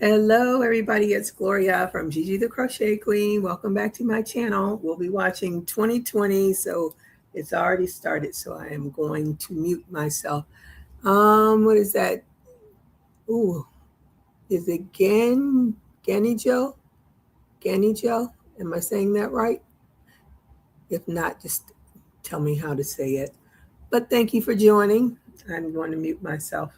Hello, everybody. It's Gloria from Gigi the Crochet Queen. Welcome back to my channel. We'll be watching 2020, so it's already started. So I am going to mute myself. What is that? Ooh, is it Ganijo? Ganijo? Am I saying that right? If not, just tell me how to say it. But thank you for joining. I'm going to mute myself.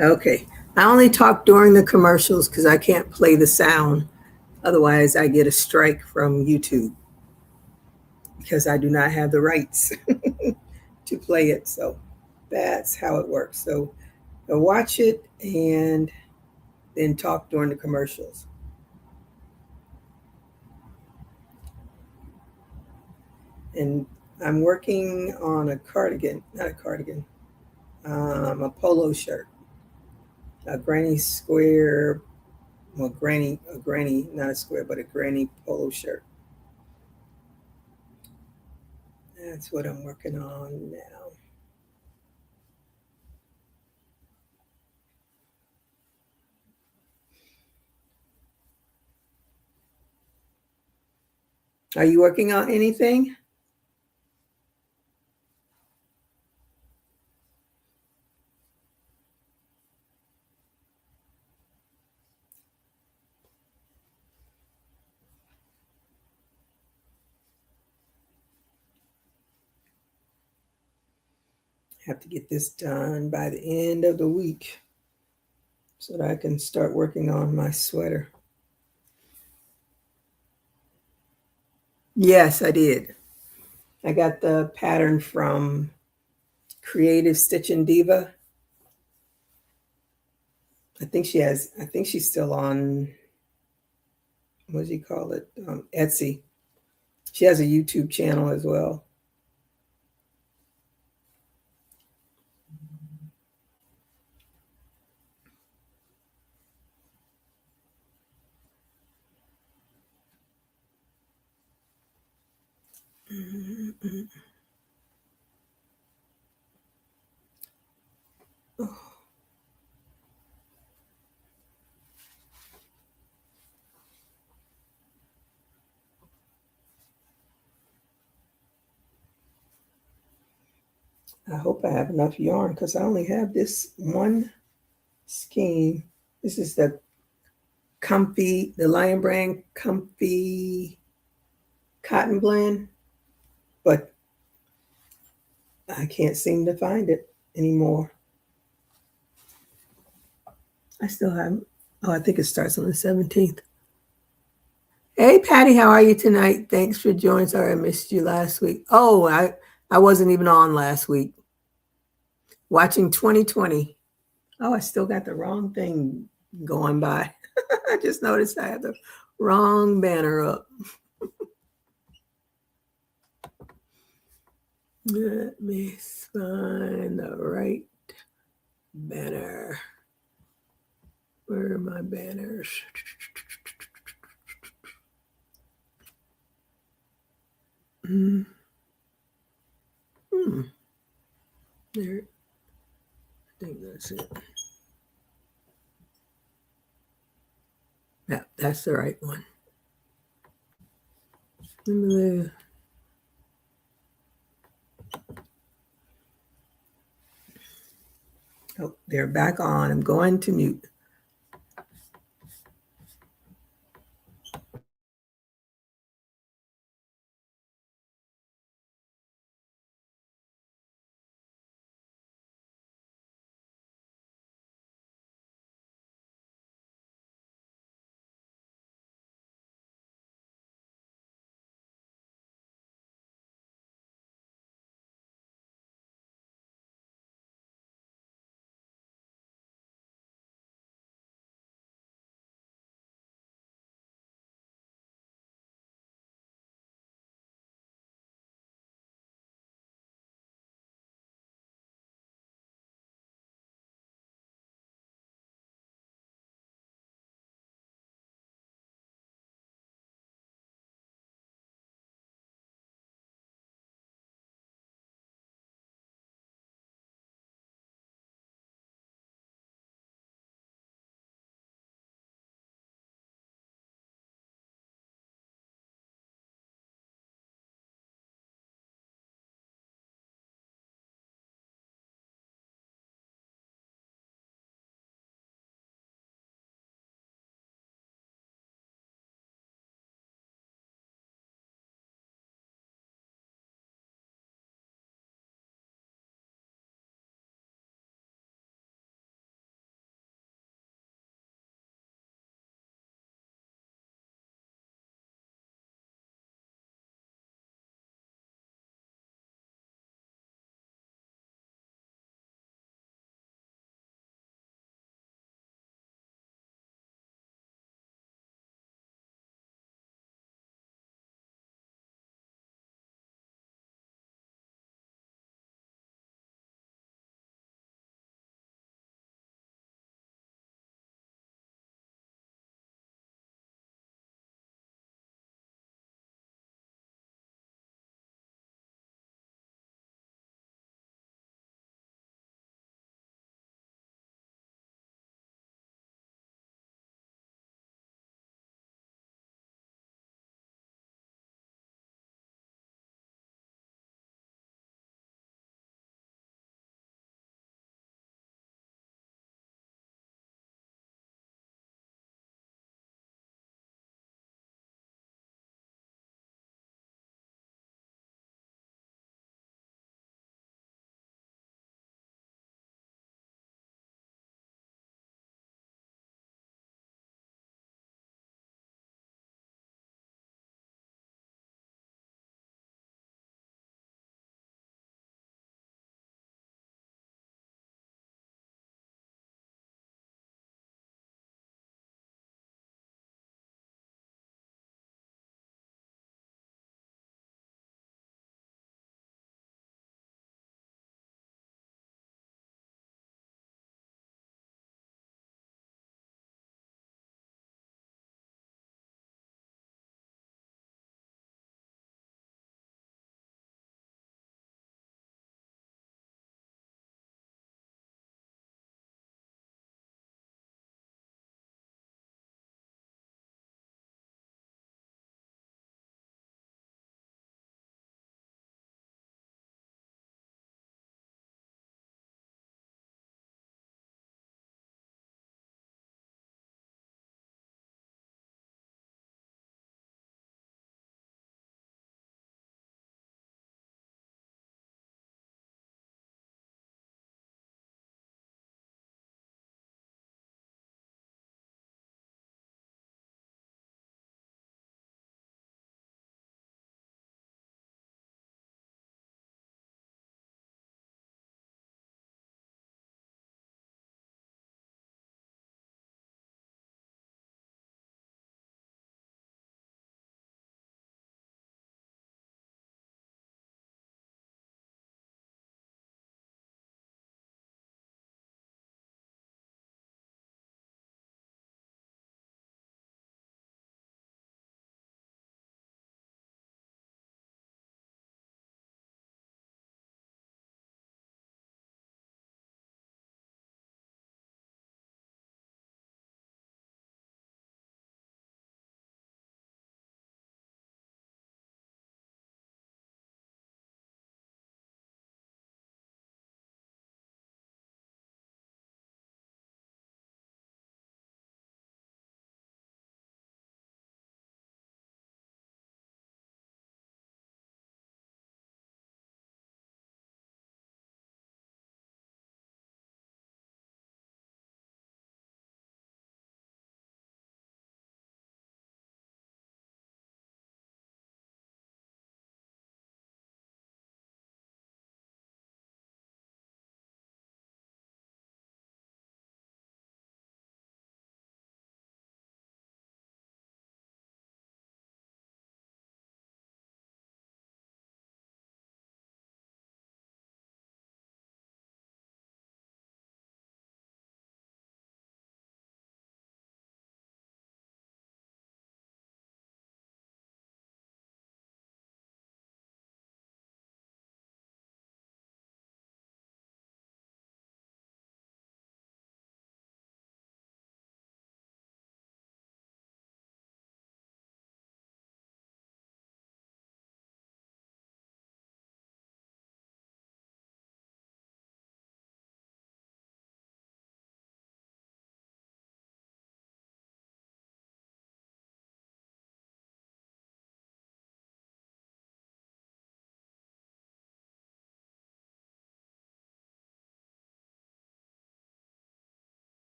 Okay. I only talk during the commercials because I can't play the sound. Otherwise, I get a strike from YouTube because I do not have the rights to play it. So that's how it works. So watch it and then talk during the commercials. And I'm working on a cardigan, not a cardigan, a polo shirt, a granny square, well, a granny, not a square, but a granny polo shirt. That's what I'm working on now. Are you working on anything? I have to get this done by the end of the week so that I can start working on my sweater. Yes, I did. I got the pattern from Creative Stitching Diva. I think she's still on, what do you call it? Etsy. She has a YouTube channel as well. Oh, I hope I have enough yarn because I only have this one skein. This is the Lion Brand Comfy Cotton Blend, but I can't seem to find it anymore. I still have, oh, I think it starts on the 17th. Hey, Patty, how are you tonight? Thanks for joining. Sorry I missed you last week. Oh, I wasn't even on last week. Watching 2020. Oh, I still got the wrong thing going by. I just noticed I had the wrong banner up. Let me find the right banner. Where are my banners? Hmm. There. I think that's it. Yeah, that's the right one. Oh, they're back on. I'm going to mute.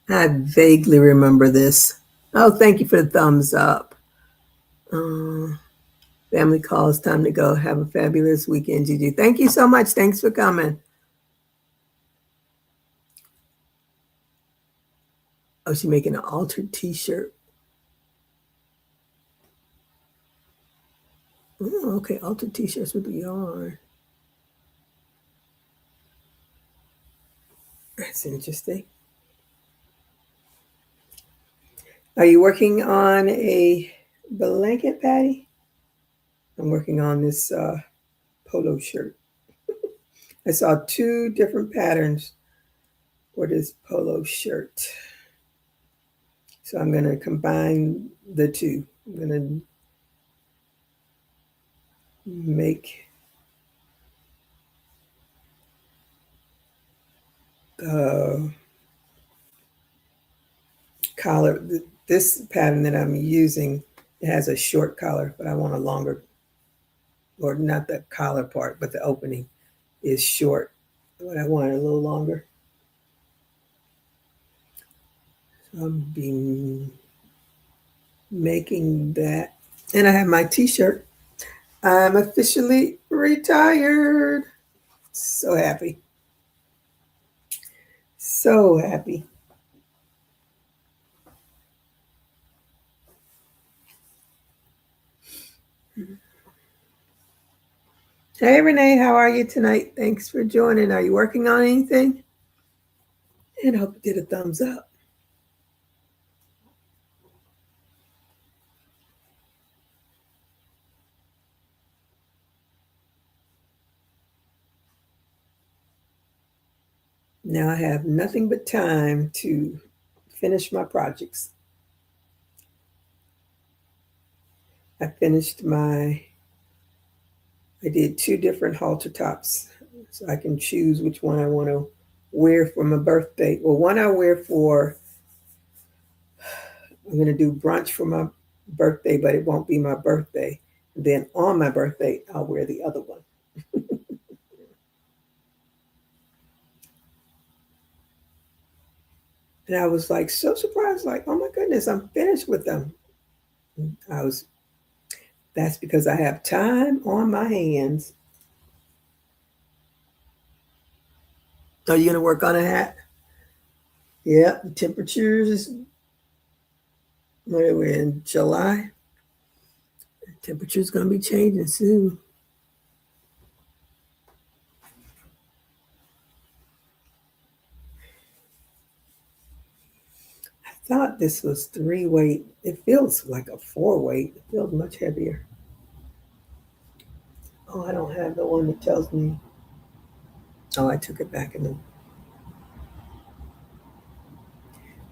I vaguely remember this. Oh, thank you for the thumbs up. Family calls, time to go. Have a fabulous weekend, Gigi. Thank you so much. Thanks for coming. Oh, she's making an altered t-shirt. Oh, okay, altered t-shirts with the yarn. That's interesting. Are you working on a blanket, Patty? I'm working on this polo shirt. I saw two different patterns for this polo shirt. So I'm going to combine the two. I'm going to make the collar. This pattern that I'm using, it has a short collar, but I want a longer, or not the collar part, but the opening is short. But I want it a little longer. So I'm being making that. And I have my t-shirt. I'm officially retired. So happy. So happy. Hey, Renee, how are you tonight? Thanks for joining. Are you working on anything? And I hope you get a thumbs up. Now I have nothing but time to finish my projects. I did two different halter tops, so I can choose which one I want to wear for my birthday. Well, one I wear for, I'm going to do brunch for my birthday, but it won't be my birthday. Then on my birthday, I'll wear the other one. And I was like so surprised, like, oh my goodness, I'm finished with them. That's because I have time on my hands. Are you going to work on a hat? Yeah, the temperatures, what are we in July? The temperature's going to be changing soon. I thought this was 3-weight. It feels like a 4-weight. It feels much heavier. Oh, I don't have the one that tells me. Oh, I took it back in the.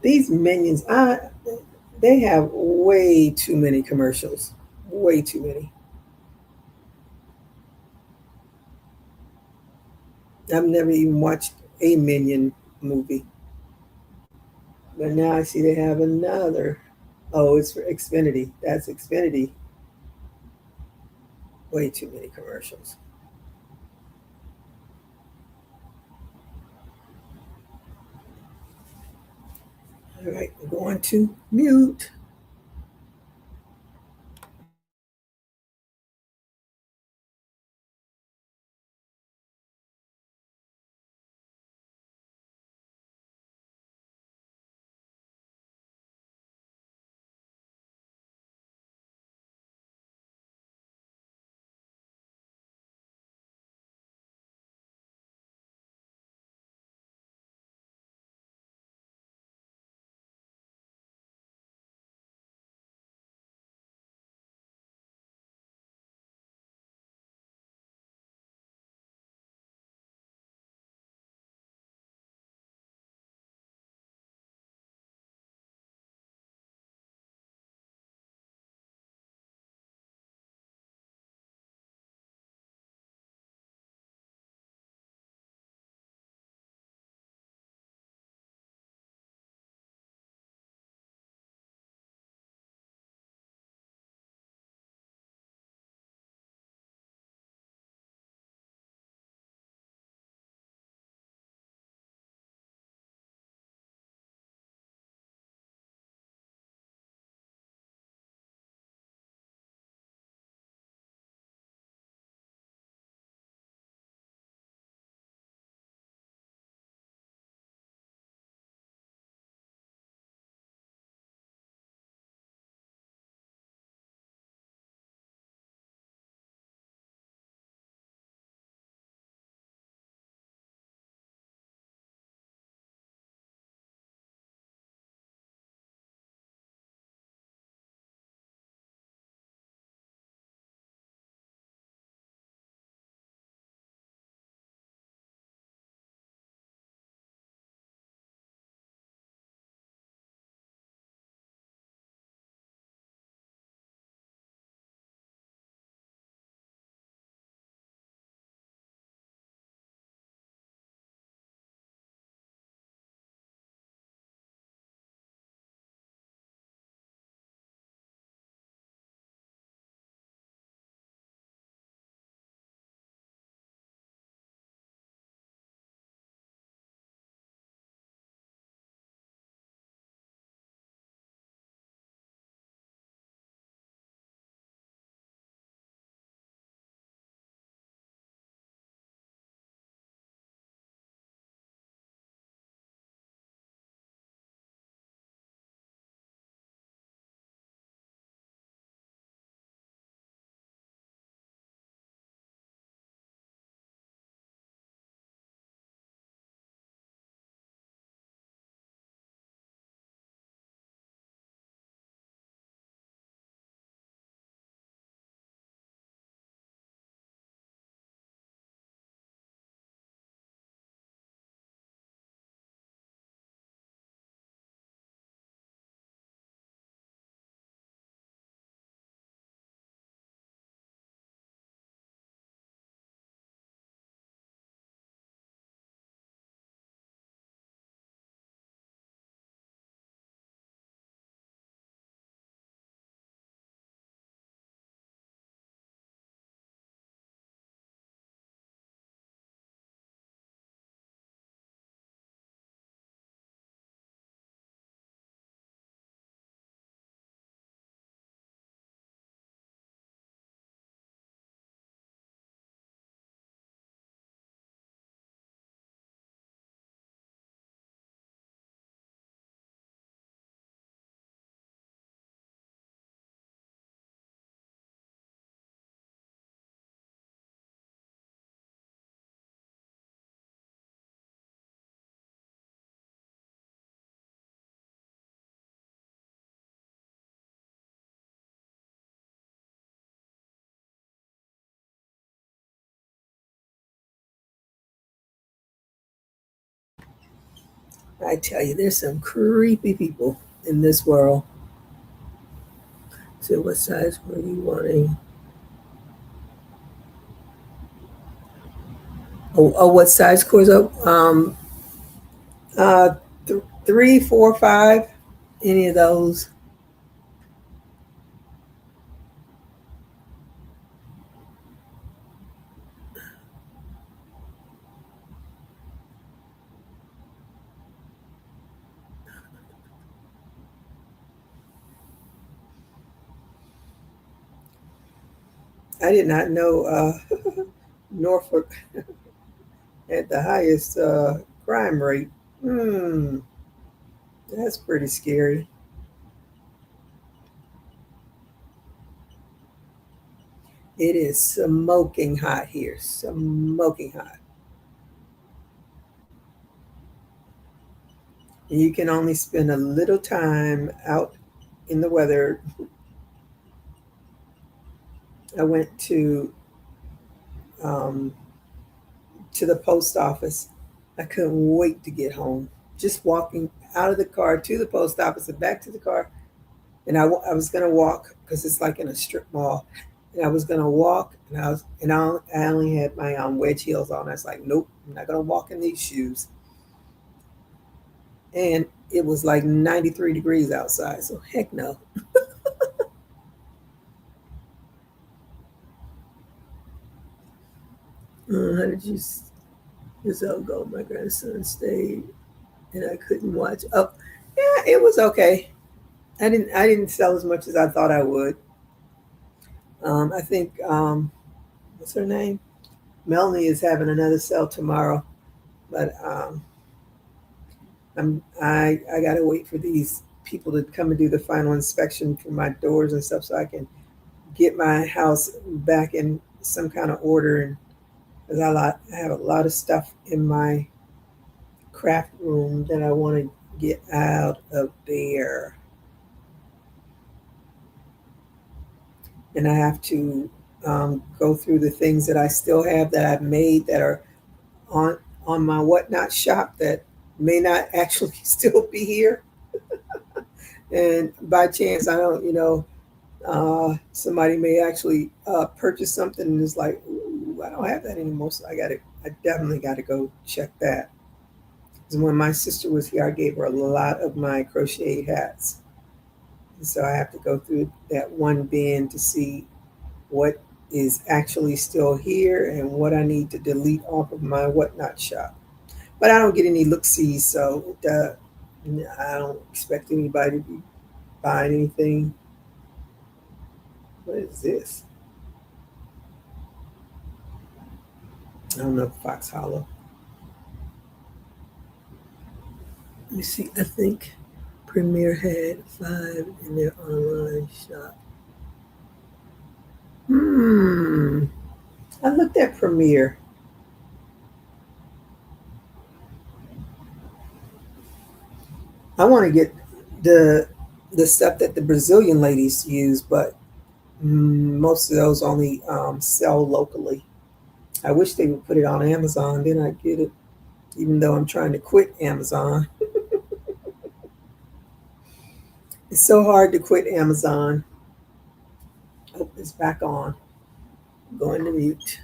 These minions, they have way too many commercials. Way too many. I've never even watched a Minion movie. But now I see they have another. Oh, it's for Xfinity. That's Xfinity. Way too many commercials. All right, we're going to mute. I tell you, there's some creepy people in this world. So what size were you wanting? Oh, what size Corzo? Uh, 3, 4, 5, any of those. I did not know Norfolk had the highest crime rate. Hmm, that's pretty scary. It is smoking hot here, smoking hot. And you can only spend a little time out in the weather. I went um, to the post office. I couldn't wait to get home. Just walking out of the car to the post office and back to the car. And I was going to walk because it's like in a strip mall. And I was going to walk, and I only had my wedge heels on. I was like, nope, I'm not going to walk in these shoes. And it was like 93 degrees outside. So heck no. How did you this all go? My grandson stayed, and I couldn't watch. Oh, yeah, it was okay. I didn't sell as much as I thought I would. I think what's her name? Melanie is having another sale tomorrow, but I gotta wait for these people to come and do the final inspection for my doors and stuff, so I can get my house back in some kind of order. And because I have a lot of stuff in my craft room that I want to get out of there, and I have to go through the things that I still have that I've made that are on on my whatnot shop that may not actually still be here. And by chance, I don't, somebody may actually purchase something and it's like, ooh, I don't have that anymore. So I definitely got to go check that. Because when my sister was here, I gave her a lot of my crocheted hats. And so I have to go through that one bin to see what is actually still here and what I need to delete off of my whatnot shop. But I don't get any look-sees, so I don't expect anybody to be buying anything. What is this? I don't know, Fox Hollow. Let me see. I think Premiere had 5 in their online shop. Hmm. I looked at Premiere. I want to get the the stuff that the Brazilian ladies use, but most of those only sell locally. I wish they would put it on Amazon, then I'd get it. Even though I'm trying to quit Amazon, it's so hard to quit Amazon. Oh, it's back on. Going to mute.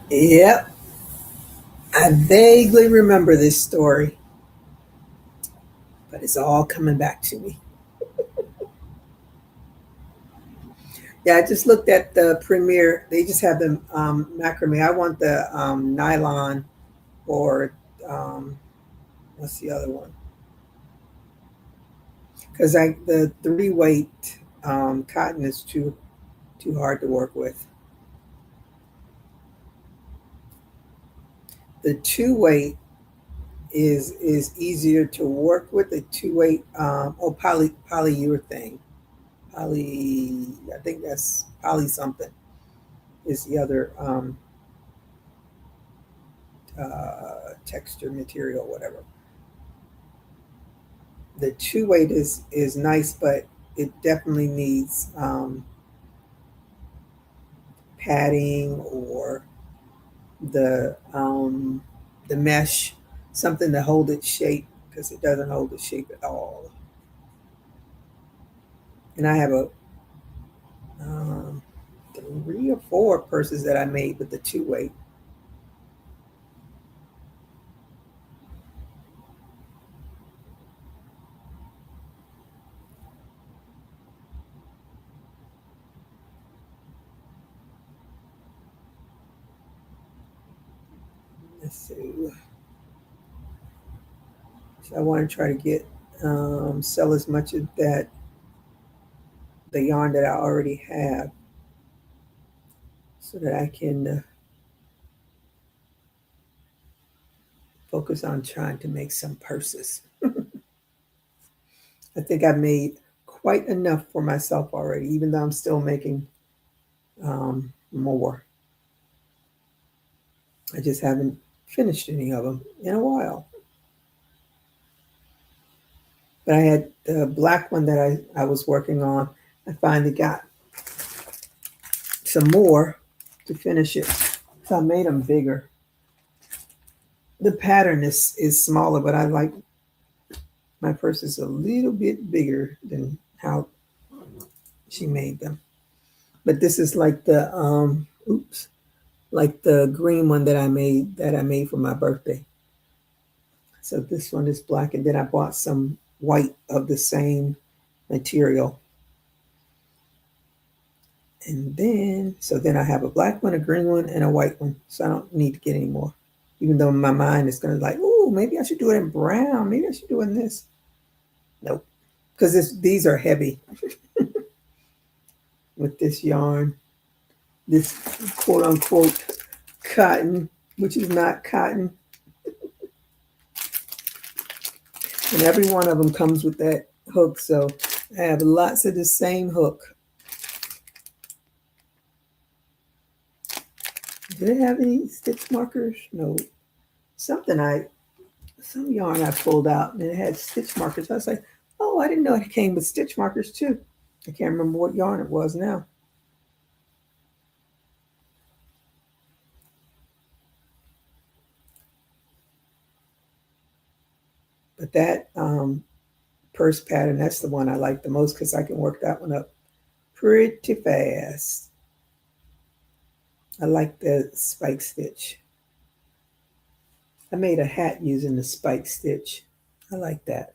Yep, I vaguely remember this story, but it's all coming back to me. Yeah, I just looked at the premiere. They just have the macrame. I want the nylon or um, what's the other one? Because I the 3 weight cotton is too hard to work with. The 2 weight is easier to work with. The 2 weight polyurethane, poly, I think that's poly something is the other texture material, whatever. The 2 weight is nice, but it definitely needs padding or the mesh, something to hold its shape because it doesn't hold its shape at all. And I have a um, 3 or 4 purses that I made with the 2 weight. Let's see. So I want to try to get sell as much of that the yarn that I already have, so that I can focus on trying to make some purses. I think I've made quite enough for myself already, even though I'm still making more. I just haven't finished any of them in a while. But I had the black one that I was working on. I finally got some more to finish it. So I made them bigger. The pattern is smaller, but I like my purse is a little bit bigger than how she made them. But this is like the oops, like the green one that I made for my birthday. So this one is black, and then I bought some white of the same material. And then, so then I have a black one, a green one, and a white one. So I don't need to get any more. Even though my mind is going to like, oh, maybe I should do it in brown. Maybe I should do it in this. Nope. Because these are heavy with this yarn, this quote unquote cotton, which is not cotton. And every one of them comes with that hook. So I have lots of the same hook. Do they have any stitch markers? No. Something some yarn I pulled out and it had stitch markers. I was like, oh, I didn't know it came with stitch markers too. I can't remember what yarn it was now. But that purse pattern, that's the one I like the most because I can work that one up pretty fast. I like the spike stitch. I made a hat using the spike stitch. I like that.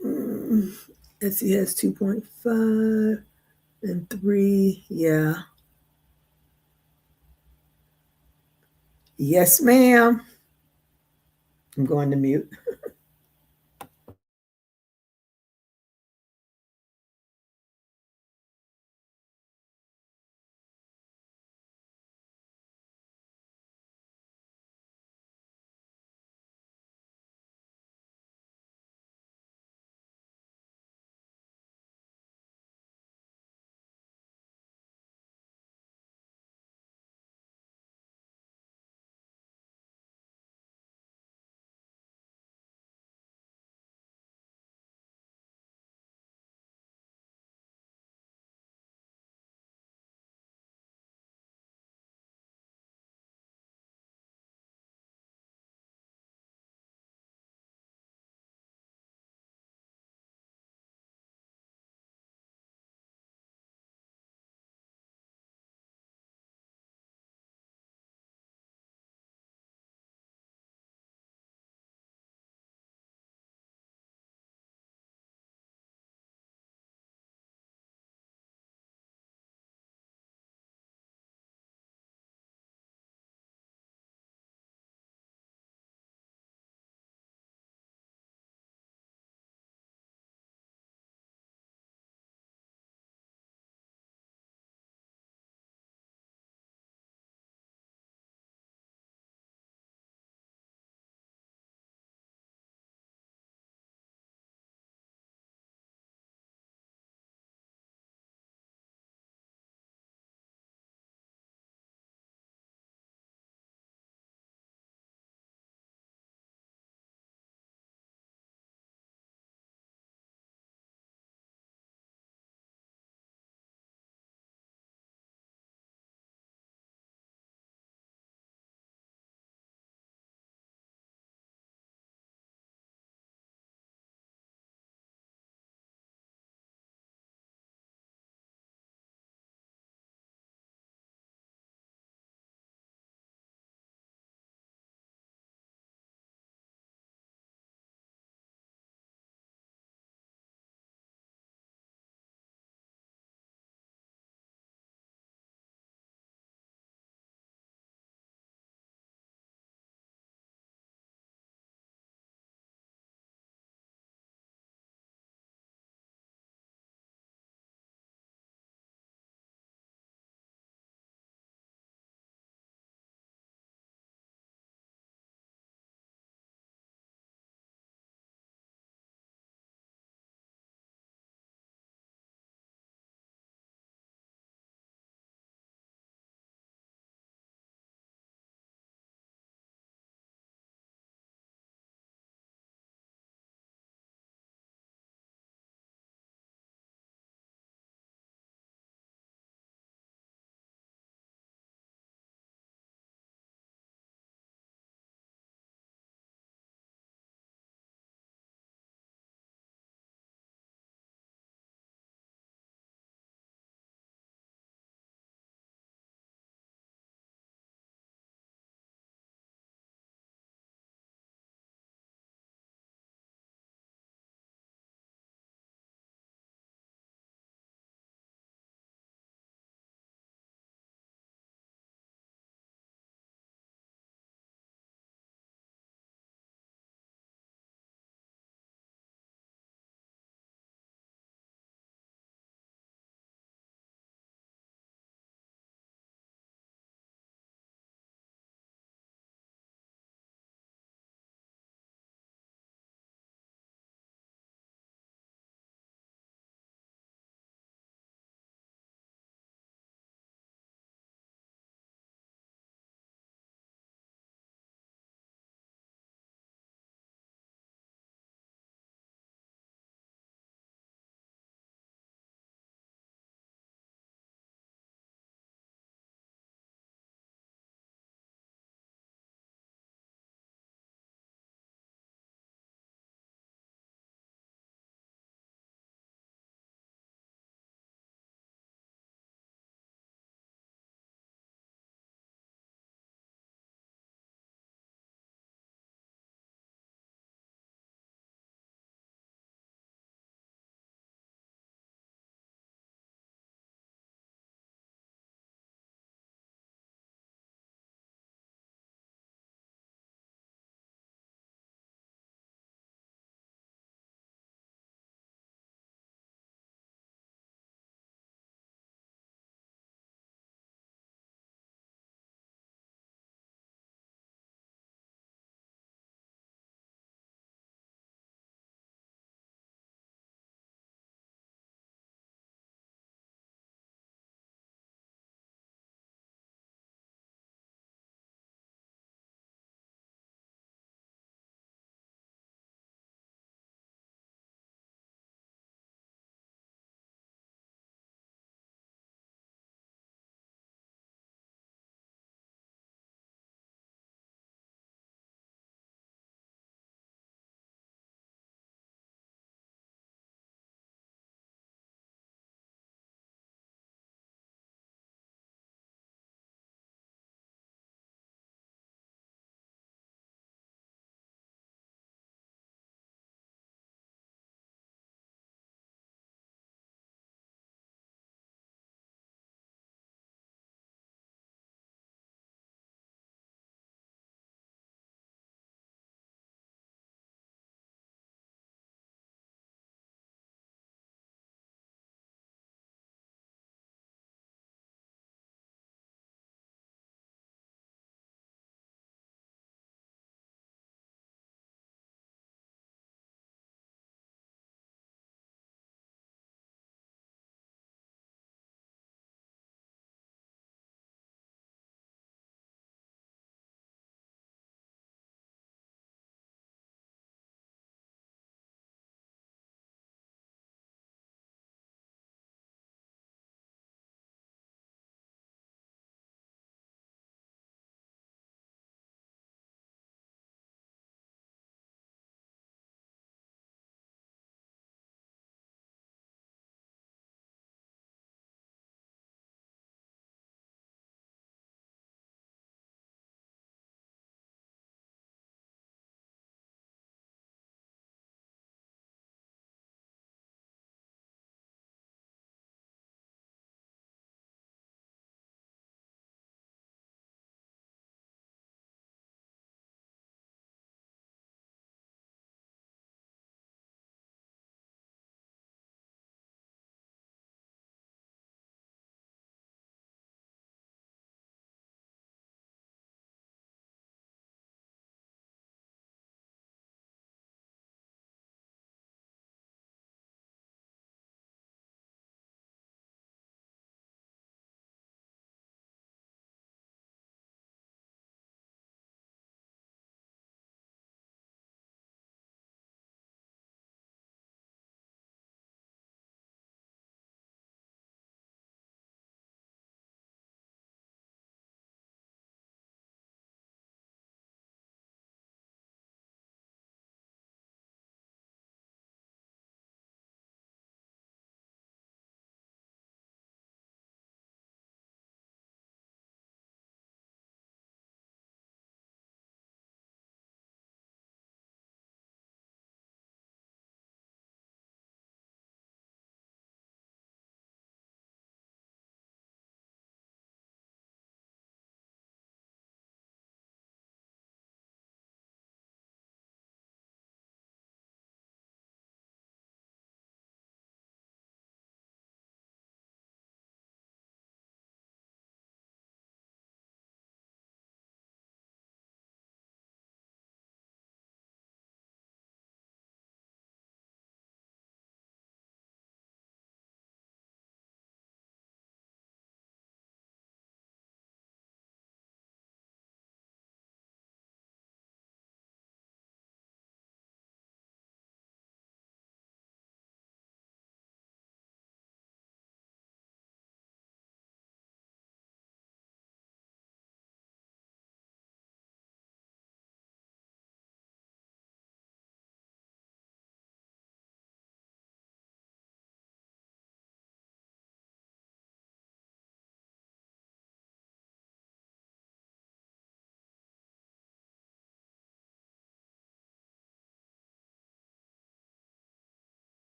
Mm, let's see, it has 2.5 and 3. Yeah. Yes, ma'am. I'm going to mute.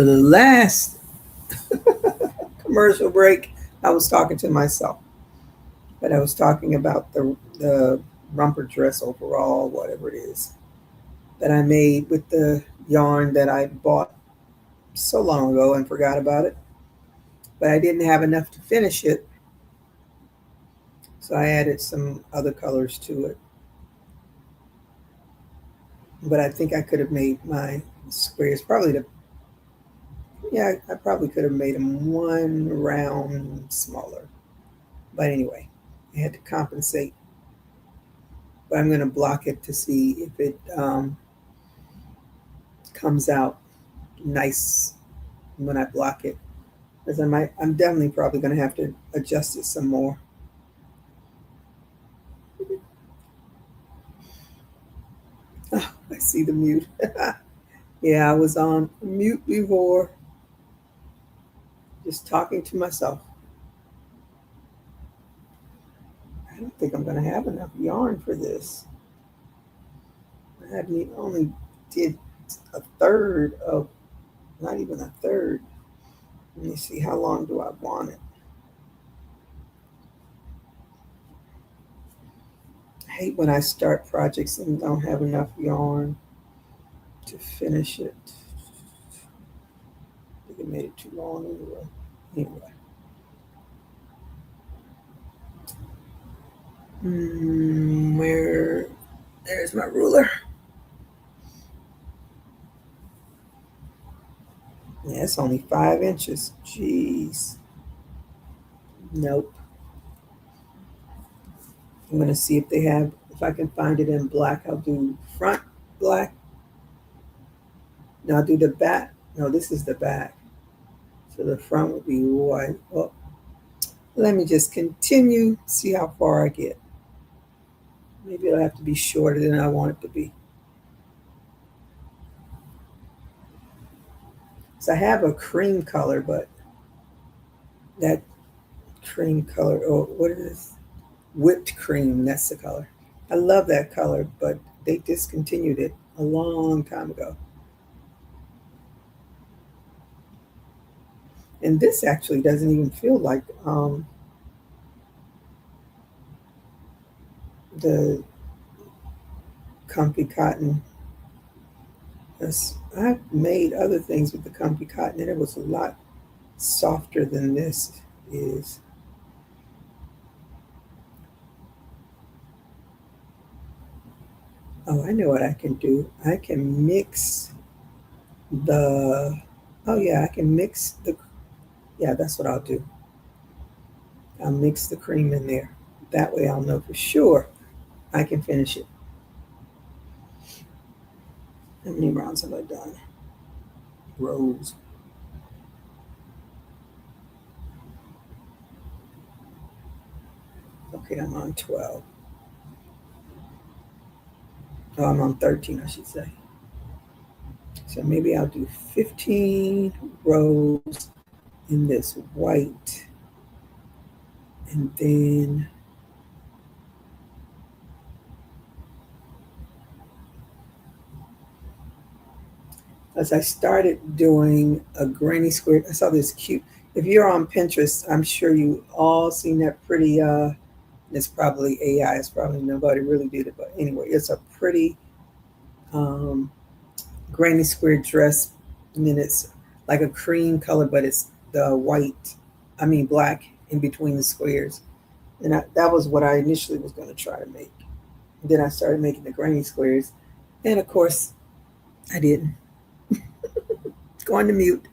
the last commercial break, I was talking to myself, but I was talking about the romper dress overall, whatever it is, that I made with the yarn that I bought so long ago and forgot about it. But I didn't have enough to finish it, so I added some other colors to it. But I think I could have made my squares probably I probably could have made them one round smaller. But anyway, I had to compensate. But I'm going to block it to see if it comes out nice when I block it. Because I'm definitely probably going to have to adjust it some more. Oh, I see the mute. Yeah, I was on mute before, just talking to myself. I don't think I'm going to have enough yarn for this. I haven't only did a third of, not even a third. Let me see, how long do I want it? I hate when I start projects and don't have enough yarn to finish it. I think it made it too long anyway. Anyway. There's my ruler. Yeah, it's only 5 inches. Jeez. Nope. I'm gonna see if they have, if I can find it in black. I'll do front black. No, I'll do the back. No, this is the back. So the front will be white. Well, let me just continue, see how far I get. Maybe it'll have to be shorter than I want it to be. So I have a cream color, but that cream color, oh, what is this? Whipped cream, that's the color. I love that color, but they discontinued it a long time ago. And this actually doesn't even feel like the comfy cotton. I've made other things with the comfy cotton, and it was a lot softer than this is. Oh, I know what I can do. I can mix the, oh yeah, I can mix the, yeah, that's what I'll do. I'll mix the cream in there. That way I'll know for sure I can finish it. How many rounds have I done? Rows. Okay, I'm on 12. Oh, I'm on 13, I should say. So maybe I'll do 15 rows in this white. And then as I started doing a granny square, I saw this cute, if you're on Pinterest, I'm sure you all seen that pretty, it's probably AI, it's probably nobody really did it, but anyway, it's a pretty um, granny square dress. I mean, it's like a cream color, but it's the white, I mean, black in between the squares. And that was what I initially was going to try to make. Then I started making the granny squares. And of course, I didn't. Going to mute.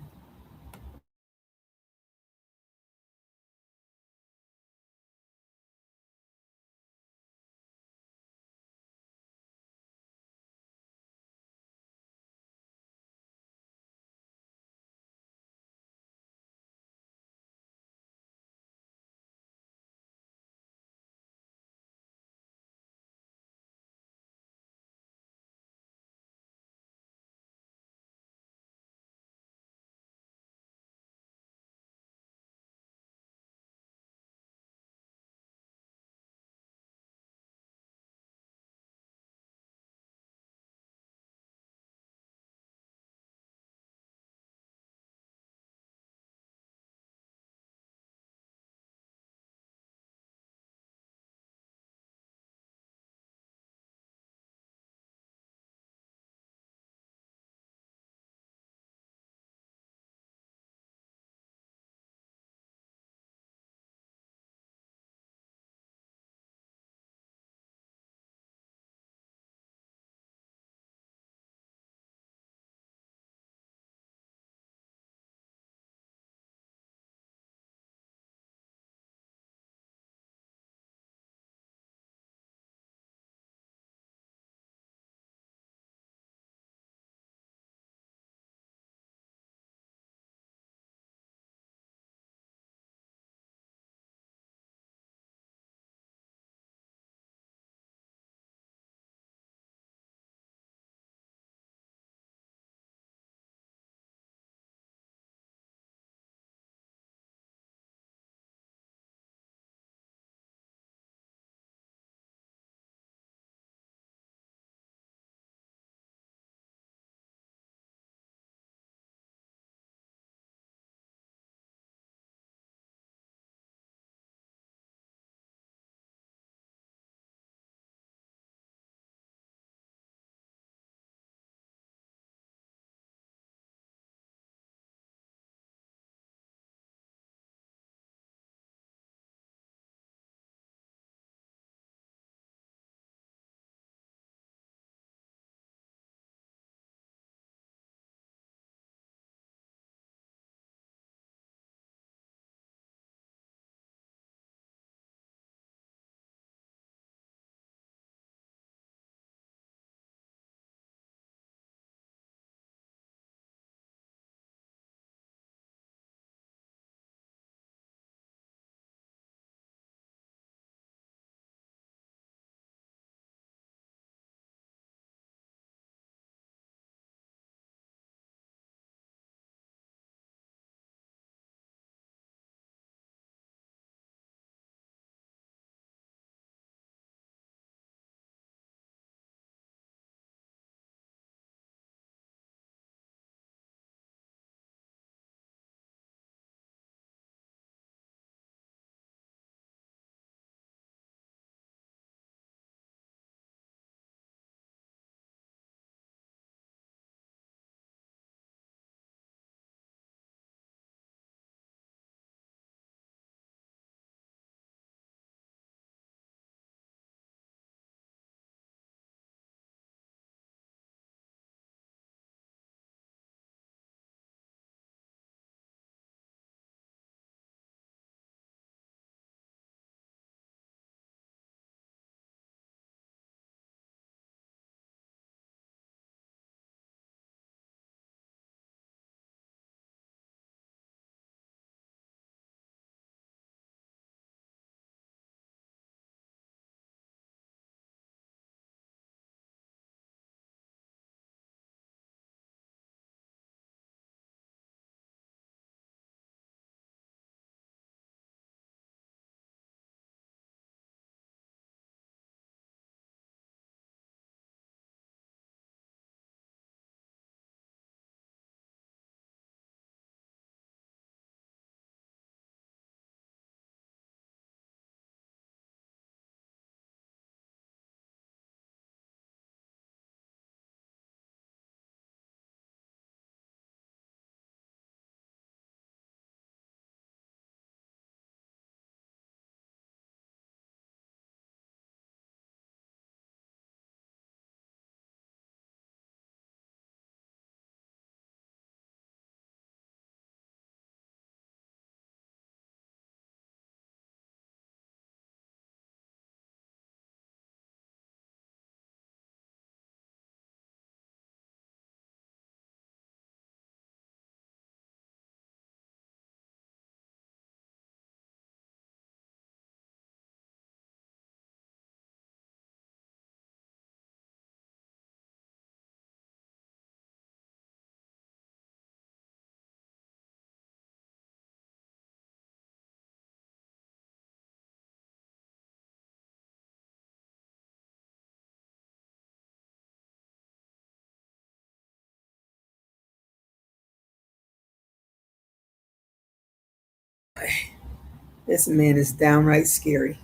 This man is downright scary.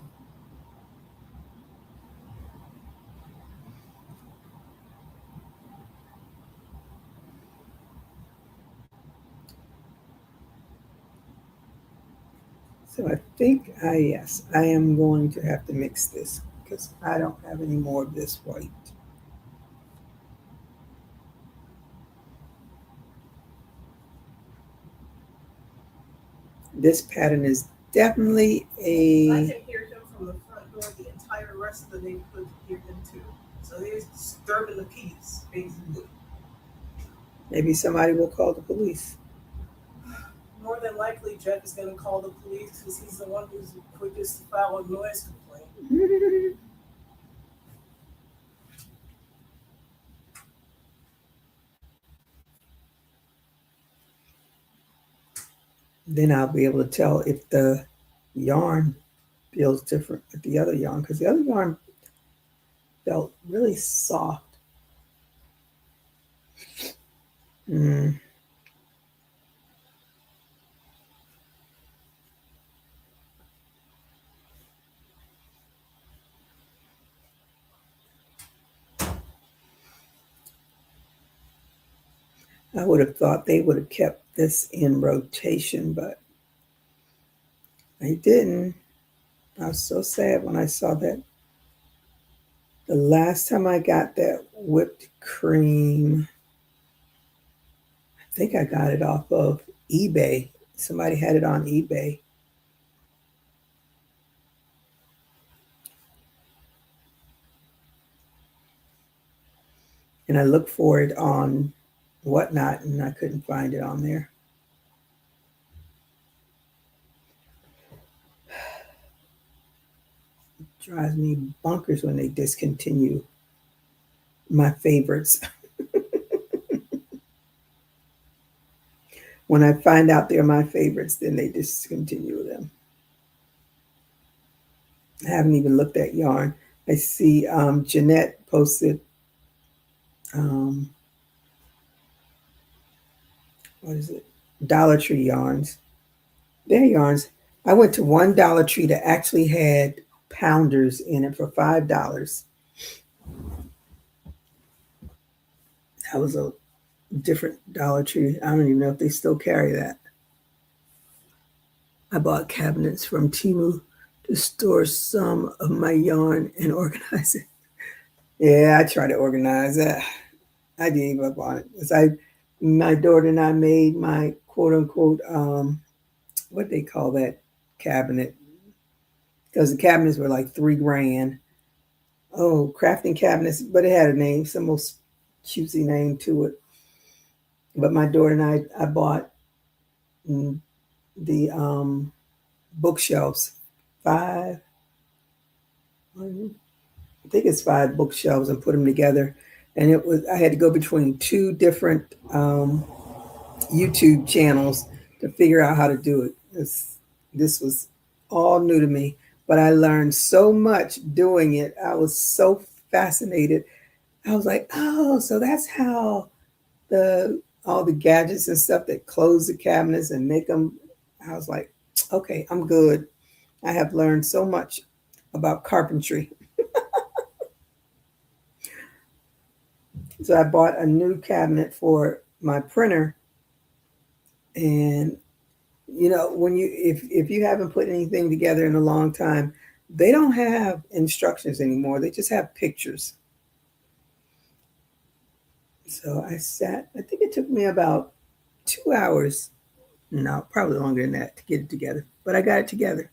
So I think yes, I am going to have to mix this because I don't have any more of this white. This pattern is definitely a. I can hear him from the front door. The entire rest of the neighborhood can hear him too. So he's disturbing the peace, basically. Maybe somebody will call the police. More than likely, Jeff is going to call the police because he's the one who's the quickest to file a noise complaint. Then I'll be able to tell if the yarn feels different with the other yarn because the other yarn felt really soft. Mm. I would have thought they would have kept this in rotation, but they didn't. I was so sad when I saw that. The last time I got that whipped cream, I think I got it off of eBay. Somebody had it on eBay. And I looked for it on Whatnot and I couldn't find it on there. It drives me bonkers when they discontinue my favorites. When I find out they're my favorites, then they discontinue them. I haven't even looked at yarn. I see Jeanette posted um, what is it? Dollar Tree yarns. Their yarns. I went to one Dollar Tree that actually had pounders in it for $5. That was a different Dollar Tree. I don't even know if they still carry that. I bought cabinets from Temu to store some of my yarn and organize it. Yeah, I try to organize that. I gave up on it. My daughter and I made my quote unquote, what they call that cabinet, because the cabinets were like $3,000. Oh, crafting cabinets, but it had a name, some most cutesy name to it. But my daughter and I bought the bookshelves, five, I think it's five bookshelves, and put them together. And I had to go between two different YouTube channels to figure out how to do it. This was all new to me, but I learned so much doing it. I was so fascinated. I was like, oh, so that's how the all the gadgets and stuff that close the cabinets and make them. I was like, okay, I'm good. I have learned so much about carpentry. So I bought a new cabinet for my printer, and when if you haven't put anything together in a long time, they don't have instructions anymore. They just have pictures. So I think it took me about 2 hours. No, probably longer than that to get it together. But I got it together.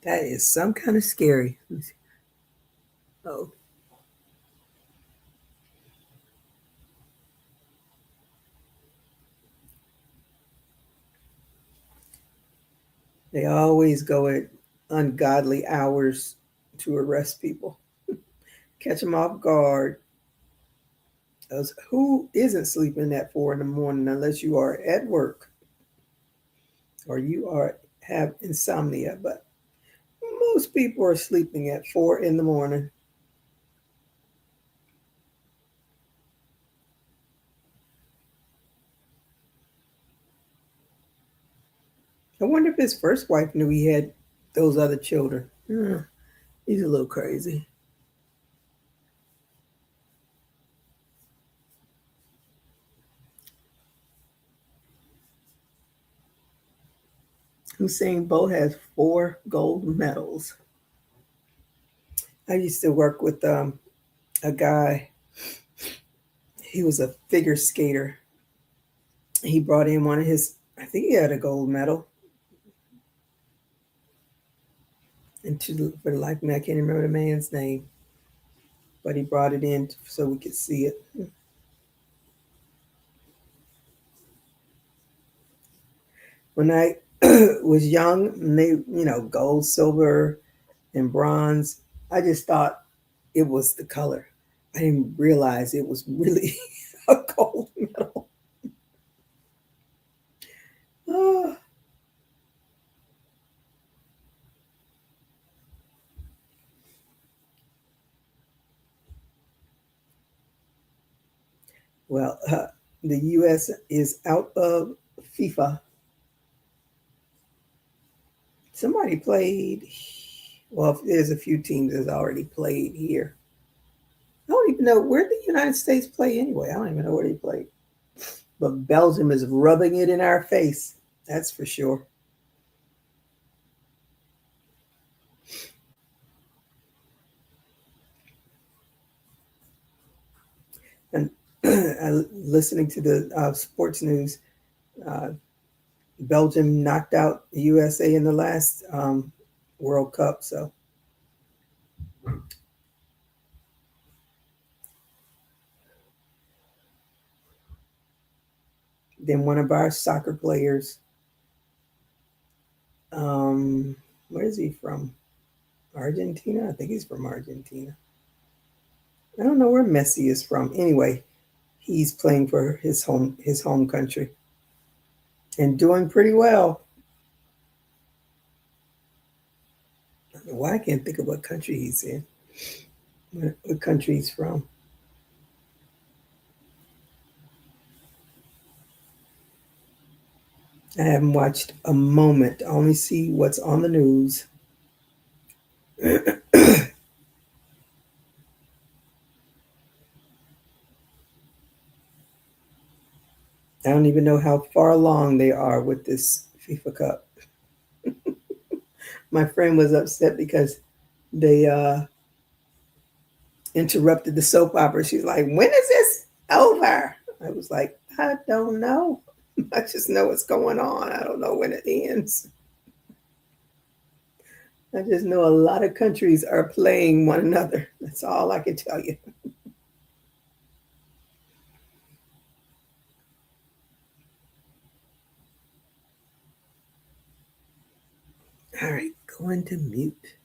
That is some kind of scary. Oh, they always go at ungodly hours to arrest people, catch them off guard. Who isn't sleeping at 4 in the morning unless you are at work or you are have insomnia? But most people are sleeping at 4 in the morning. I wonder if his first wife knew he had those other children. He's a little crazy. Usain Bolt has 4 gold medals. I used to work with a guy. He was a figure skater. He brought in one of his, I think he had a gold medal. And for the life of me, I can't remember the man's name, but he brought it in so we could see it. When I was young, and they, gold, silver, and bronze, I just thought it was the color. I didn't realize it was really a gold medal. Oh, well, the U.S. is out of FIFA. Somebody played. Well, there's a few teams that's already played here. I don't even know where the United States play anyway. I don't even know where they play. But Belgium is rubbing it in our face. That's for sure. And listening to the sports news, uh, Belgium knocked out the USA in the last World Cup. So then one of our soccer players, um, where is he from? Argentina? I think he's from Argentina. I don't know where Messi is from. Anyway, he's playing for his home country and doing pretty well. I don't know why I can't think of what country he's in. What country he's from. I haven't watched a moment. I only see what's on the news. I don't even know how far along they are with this FIFA Cup. My friend was upset because they interrupted the soap opera. She's like, "When is this over?" I was like, "I don't know. I just know what's going on. I don't know when it ends." I just know a lot of countries are playing one another. That's all I can tell you. All right, going to mute.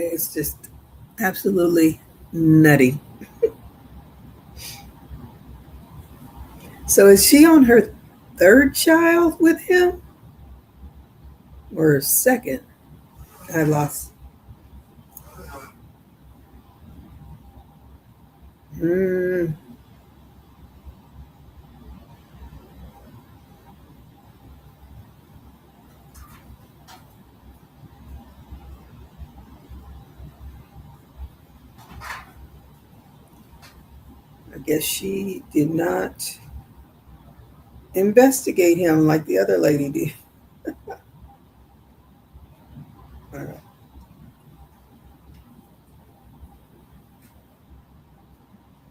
It's just absolutely nutty. So is she on her third child with him or her second? I lost. Mm, I guess she did not investigate him like the other lady did. All right,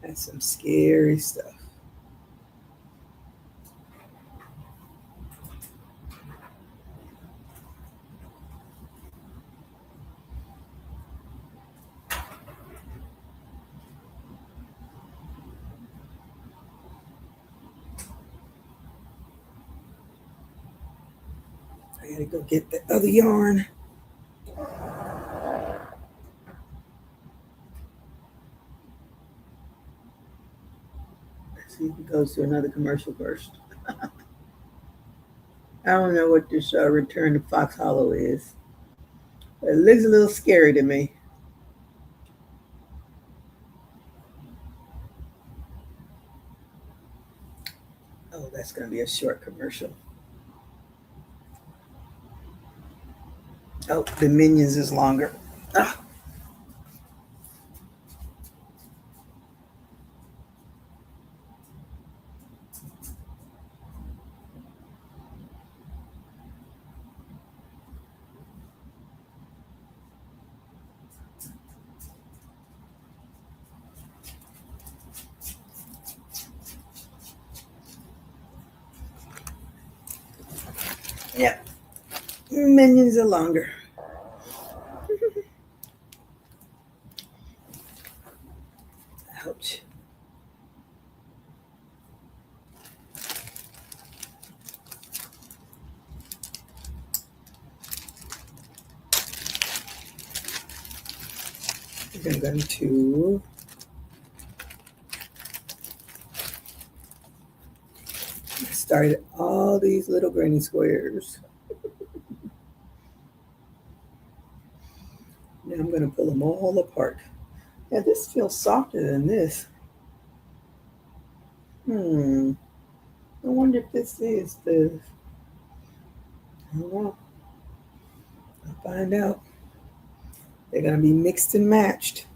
that's some scary stuff. I gotta go get the other yarn. Let's see if it goes to another commercial first. I don't know what this Return to Fox Hollow is. It looks a little scary to me. Oh, that's going to be a short commercial. Oh, the Minions is longer. Ah, yep, Minions are longer. Ouch. I'm going to start all these little granny squares. Now I'm going to pull them all apart. Yeah, this feels softer than this. I wonder if this is the, I don't know. I'll find out. They're going to be mixed and matched.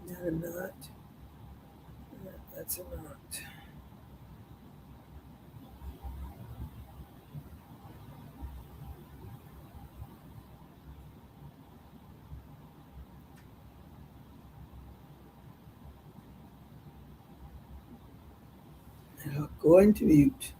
Not a knot. That's a knot. Now going to mute.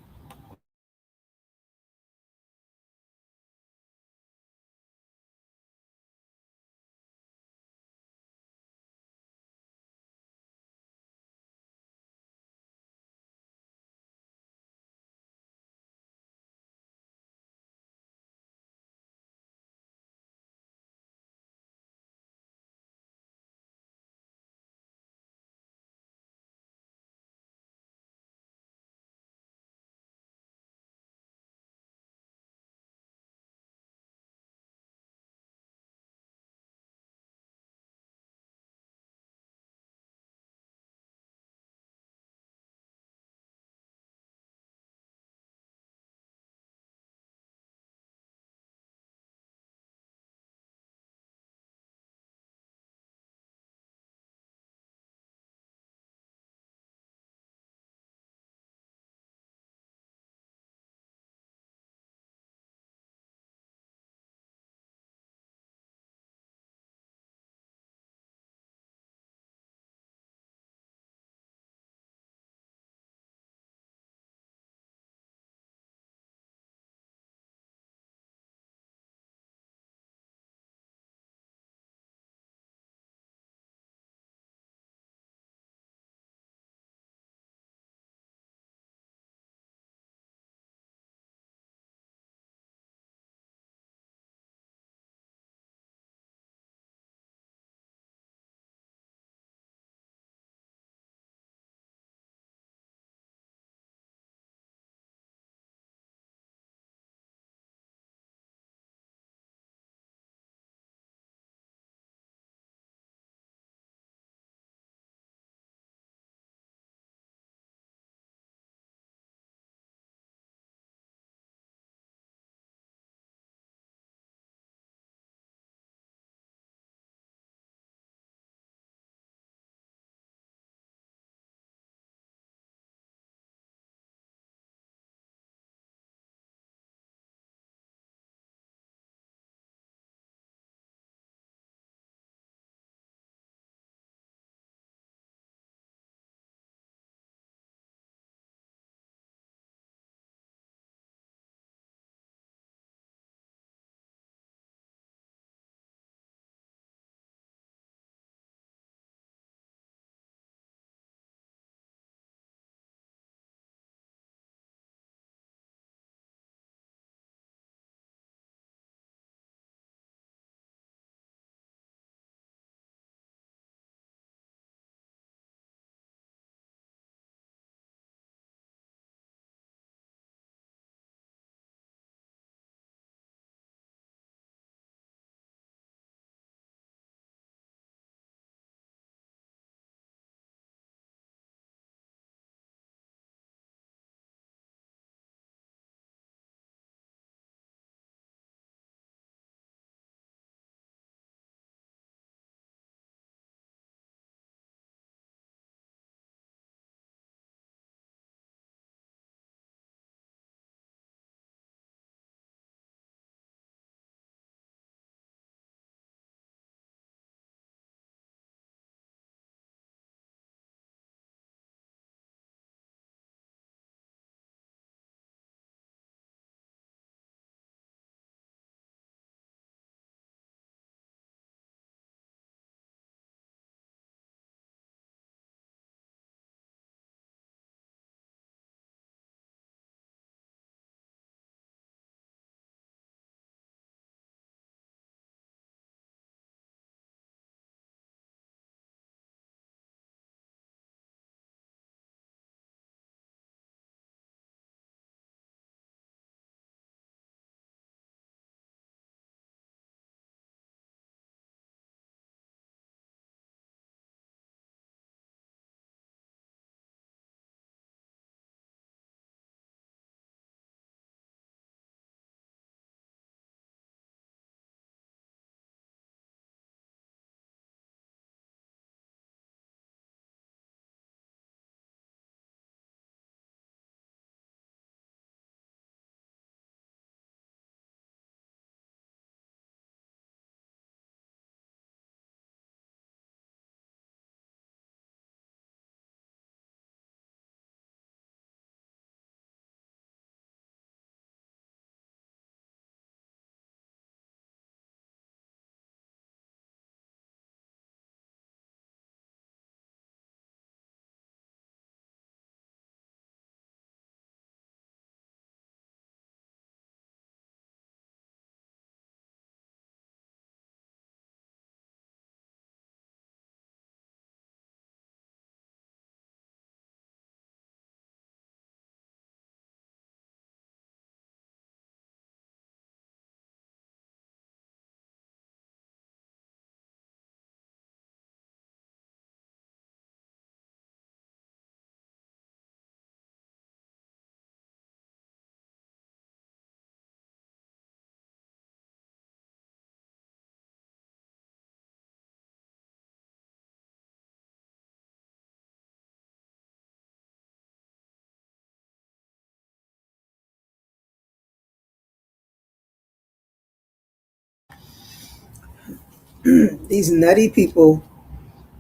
these nutty people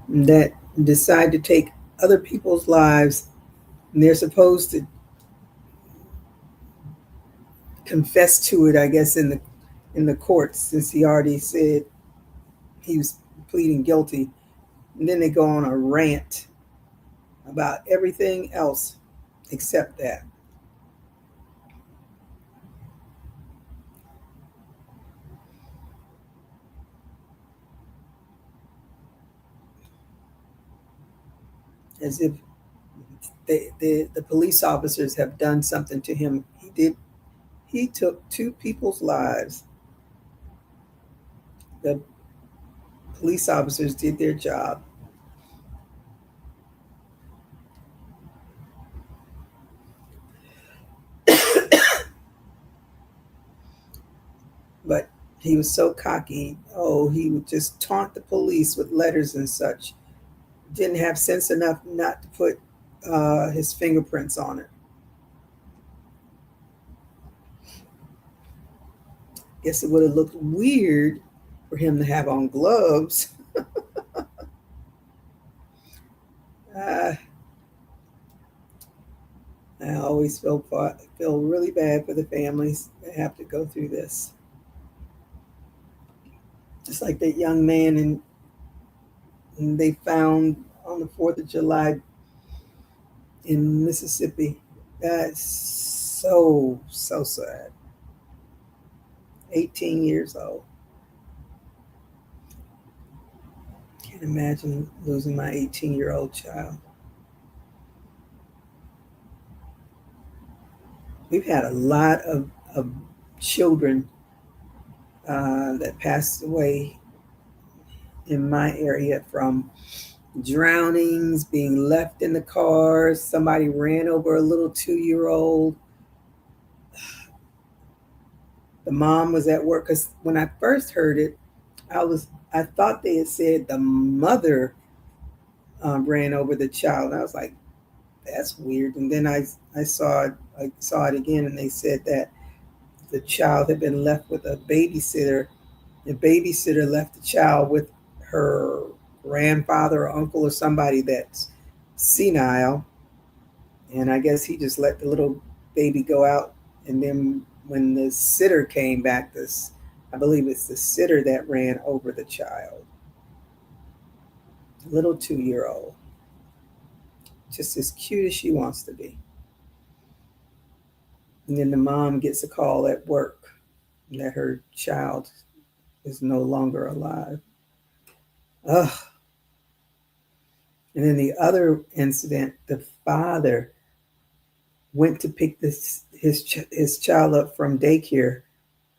that decide to take other people's lives, and they're supposed to confess to it, I guess, in the courts, since he already said he was pleading guilty. And then they go on a rant about everything else except that. As if the police officers have done something to him. He took two people's lives. The police officers did their job. But he was so cocky. Oh, he would just taunt the police with letters and such. Didn't have sense enough not to put his fingerprints on it. Guess it would have looked weird for him to have on gloves. uh, I always feel really bad for the families that have to go through this. Just like that young man and they found on the 4th of July in Mississippi. That's so sad. 18 years old. Can't imagine losing my 18-year-old child. We've had a lot of children that passed away in my area from drownings, being left in the cars. Somebody ran over a little 2-year old. The mom was at work because when I first heard it, I thought they had said the mother ran over the child. And I was like, that's weird. And then I saw it again, and they said that the child had been left with a babysitter. The babysitter left the child with her grandfather or uncle or somebody that's senile, and I guess he just let the little baby go out. And then when the sitter came back, this I believe it's the sitter that ran over the child, little 2-year old, just as cute as she wants to be. And then the mom gets a call at work that her child is no longer alive. Ugh. And then the other incident, the father went to pick his child up from daycare,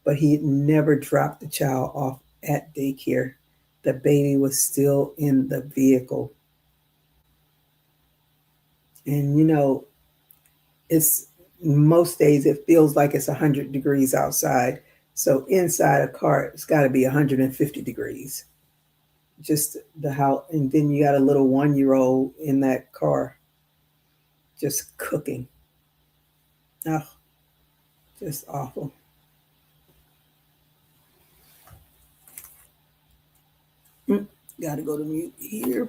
but he had never dropped the child off at daycare. The baby was still in the vehicle. And it's most days it feels like it's 100 degrees outside. So inside a car, it's got to be 150 degrees. Just the house. And then you got a little 1-year old in that car just cooking. Oh, just awful. Got to go to mute here.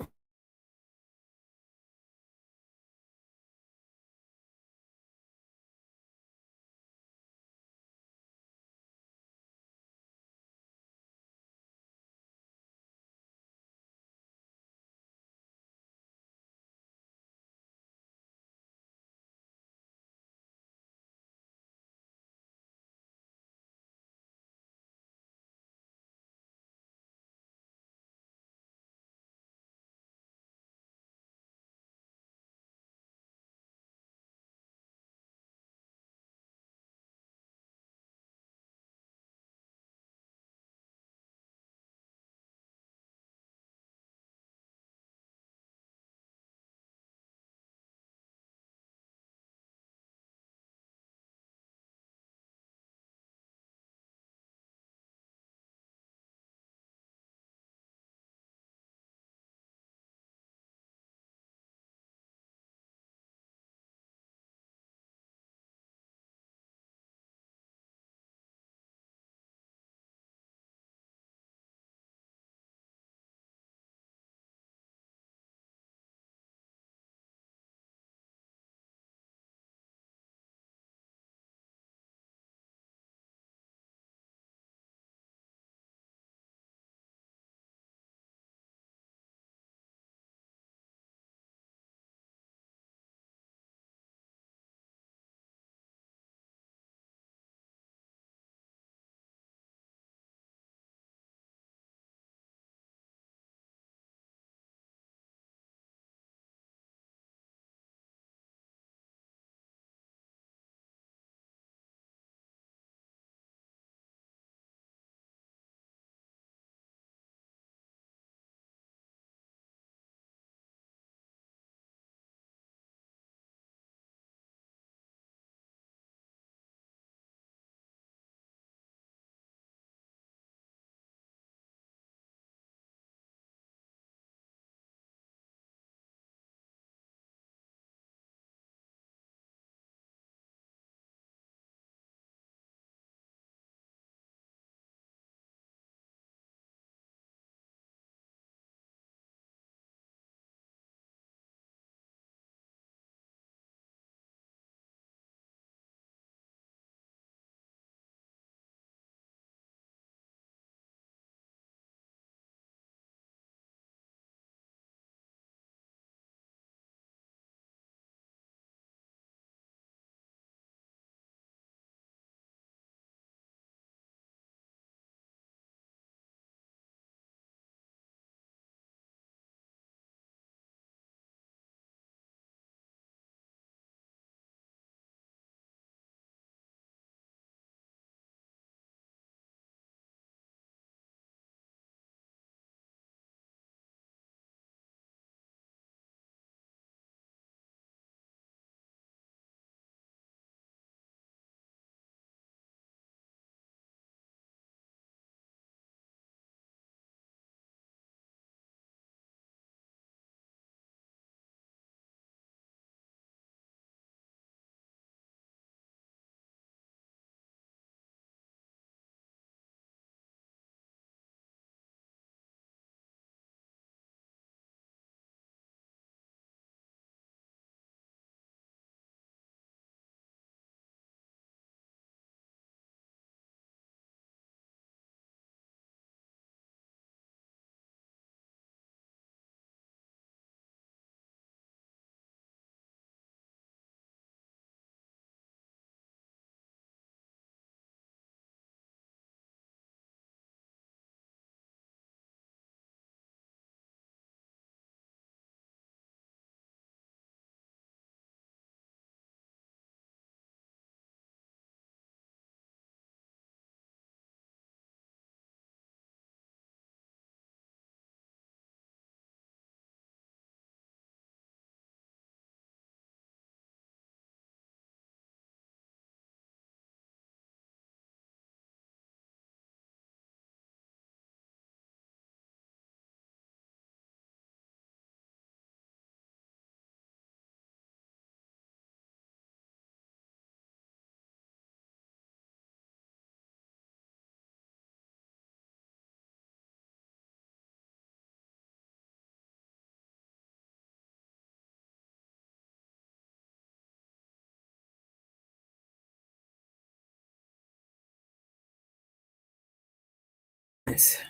right.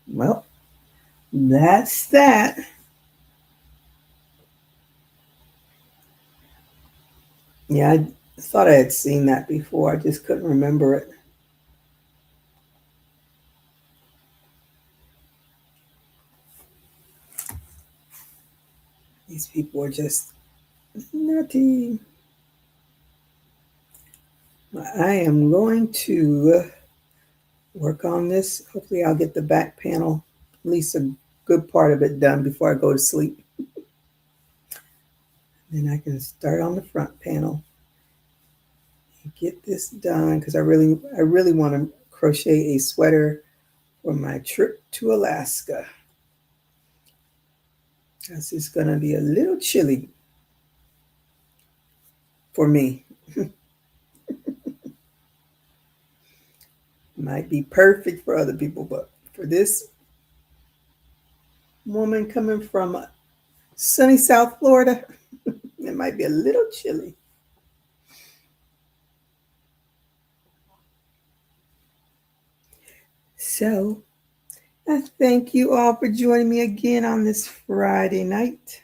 Well, that's that. Yeah, I thought I had seen that before. I just couldn't remember it. These people are just nutty. I am going to work on this. Hopefully I'll get the back panel, at least a good part of it done before I go to sleep. Then I can start on the front panel and get this done because I really want to crochet a sweater for my trip to Alaska. This is going to be a little chilly for me. Might be perfect for other people, but for this woman coming from sunny South Florida, it might be a little chilly. So I thank you all for joining me again on this Friday night.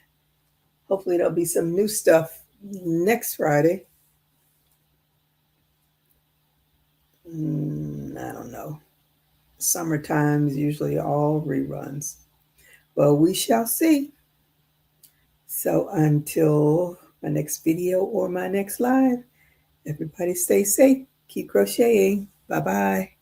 Hopefully there'll be some new stuff next Friday. I don't know. Summertime is usually all reruns. Well, we shall see. So until my next video or my next live, everybody stay safe. Keep crocheting. Bye-bye.